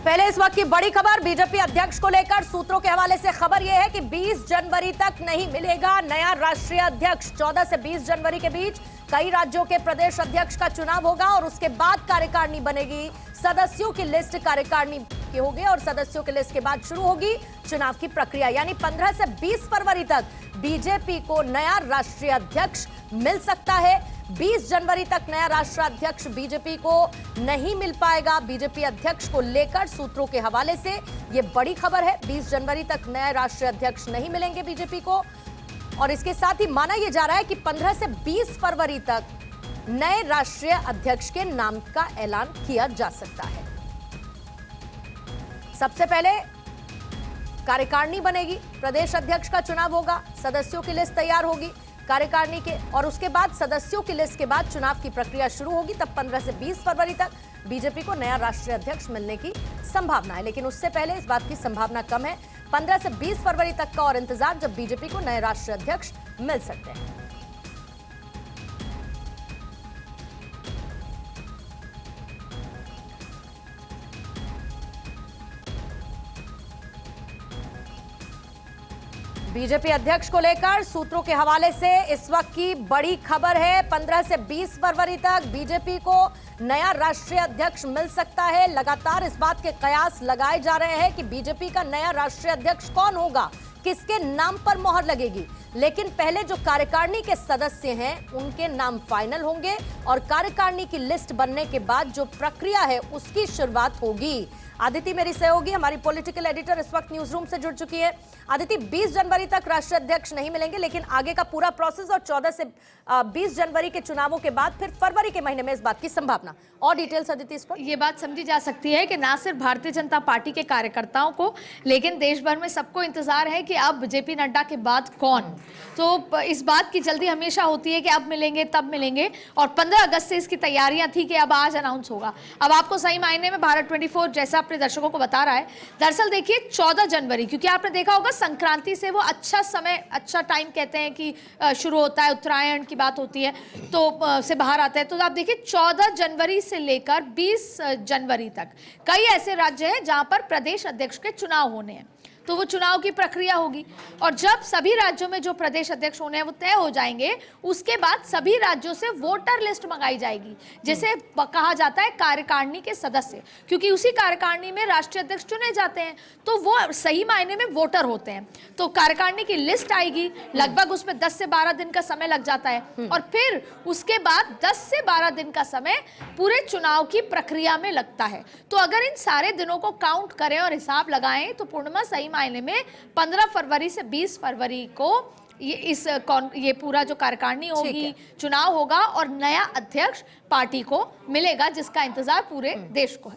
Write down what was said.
पहले इस वक्त की बड़ी खबर बीजेपी अध्यक्ष को लेकर सूत्रों के हवाले से खबर यह है कि 20 जनवरी तक नहीं मिलेगा नया राष्ट्रीय अध्यक्ष। 14 से 20 जनवरी के बीच कई राज्यों के प्रदेश अध्यक्ष का चुनाव होगा और उसके बाद कार्यकारिणी बनेगी। सदस्यों की लिस्ट कार्यकारिणी की होगी और सदस्यों की लिस्ट के बाद शुरू होगी चुनाव की प्रक्रिया। यानी 15 से 20 फरवरी तक बीजेपी को नया राष्ट्रीय अध्यक्ष मिल सकता है। 20 जनवरी तक नया राष्ट्रीय अध्यक्ष बीजेपी को नहीं मिल पाएगा। बीजेपी अध्यक्ष को लेकर सूत्रों के हवाले से यह बड़ी खबर है। 20 जनवरी तक नए राष्ट्रीय अध्यक्ष नहीं मिलेंगे बीजेपी को और इसके साथ ही माना यह जा रहा है कि 15 से 20 फरवरी तक नए राष्ट्रीय अध्यक्ष के नाम का ऐलान किया जा सकता है। सबसे पहले कार्यकारिणी बनेगी, प्रदेश अध्यक्ष का चुनाव होगा, सदस्यों की लिस्ट तैयार होगी कार्यकारिणी के और उसके बाद सदस्यों की लिस्ट के बाद चुनाव की प्रक्रिया शुरू होगी। तब 15 से 20 फरवरी तक बीजेपी को नया राष्ट्रीय अध्यक्ष मिलने की संभावना है, लेकिन उससे पहले इस बात की संभावना कम है। 15 से 20 फरवरी तक का और इंतजार जब बीजेपी को नए राष्ट्रीय अध्यक्ष मिल सकते हैं। बीजेपी अध्यक्ष को लेकर सूत्रों के हवाले से इस वक्त की बड़ी खबर है। 15 से 20 फरवरी तक बीजेपी को नया राष्ट्रीय अध्यक्ष मिल सकता है। लगातार इस बात के कयास लगाए जा रहे हैं कि बीजेपी का नया राष्ट्रीय अध्यक्ष कौन होगा, किसके नाम पर मोहर लगेगी। लेकिन पहले जो कार्यकारिणी के सदस्य हैं उनके नाम फाइनल होंगे और कार्यकारिणी की लिस्ट बनने के बाद जो प्रक्रिया है उसकी शुरुआत होगी। आदिति मेरी सहयोगी, हमारी पॉलिटिकल एडिटर इस वक्त न्यूज रूम से जुड़ चुकी है। आदिति, 20 जनवरी तक राष्ट्रीय अध्यक्ष नहीं मिलेंगे, लेकिन आगे का पूरा प्रोसेस और 14 से 20 जनवरी के चुनावों के बाद फिर फरवरी के महीने में इस बात की संभावना। और डिटेल्स आदिति इस पर? ये बात समझी जा सकती है कि ना सिर्फ भारतीय जनता पार्टी के कार्यकर्ताओं को, लेकिन देश भर में सबको इंतजार है कि अब जेपी नड्डा के बाद कौन। तो इस बात की जल्दी हमेशा होती है कि अब मिलेंगे तब मिलेंगे और 15 अगस्त से इसकी तैयारियां थी कि अब आज अनाउंस होगा। अब आपको सही मायने में भारत 24 जैसा अपने दर्शकों को बता रहा है। दरअसल देखिए 14 जनवरी, क्योंकि आपने देखा होगा संक्रांति से वो अच्छा समय, अच्छा टाइम कहते हैं कि शुरू होता है, उत्तरायण की बात होती है तो से बाहर आता है। तो आप देखिए 14 जनवरी से लेकर 20 जनवरी तक कई ऐसे राज्य हैं जहां पर प्रदेश अध्यक्ष के चुनाव होने हैं, तो वो चुनाव की प्रक्रिया होगी और जब सभी राज्यों में जो प्रदेश अध्यक्ष होने हैं वो तय हो जाएंगे, उसके बाद सभी राज्यों से वोटर लिस्ट मंगाई जाएगी, जिसे कहा जाता है कार्यकारिणी के सदस्य, क्योंकि उसी कार्यकारिणी में राष्ट्रीय अध्यक्ष चुने जाते हैं, तो वो सही मायने में वोटर होते हैं। तो कार्यकारिणी की लिस्ट आएगी, लगभग उसमें 10 से 12 दिन का समय लग जाता है और फिर उसके बाद 10 से 12 दिन का समय पूरे चुनाव की प्रक्रिया में लगता है। तो अगर इन सारे दिनों को काउंट करें और हिसाब लगाएं तो पूर्णिमा सही मायने में 15 फरवरी से 20 फरवरी को ये पूरा जो कार्यकारिणी होगी, चुनाव होगा और नया अध्यक्ष पार्टी को मिलेगा, जिसका इंतजार पूरे देश को है।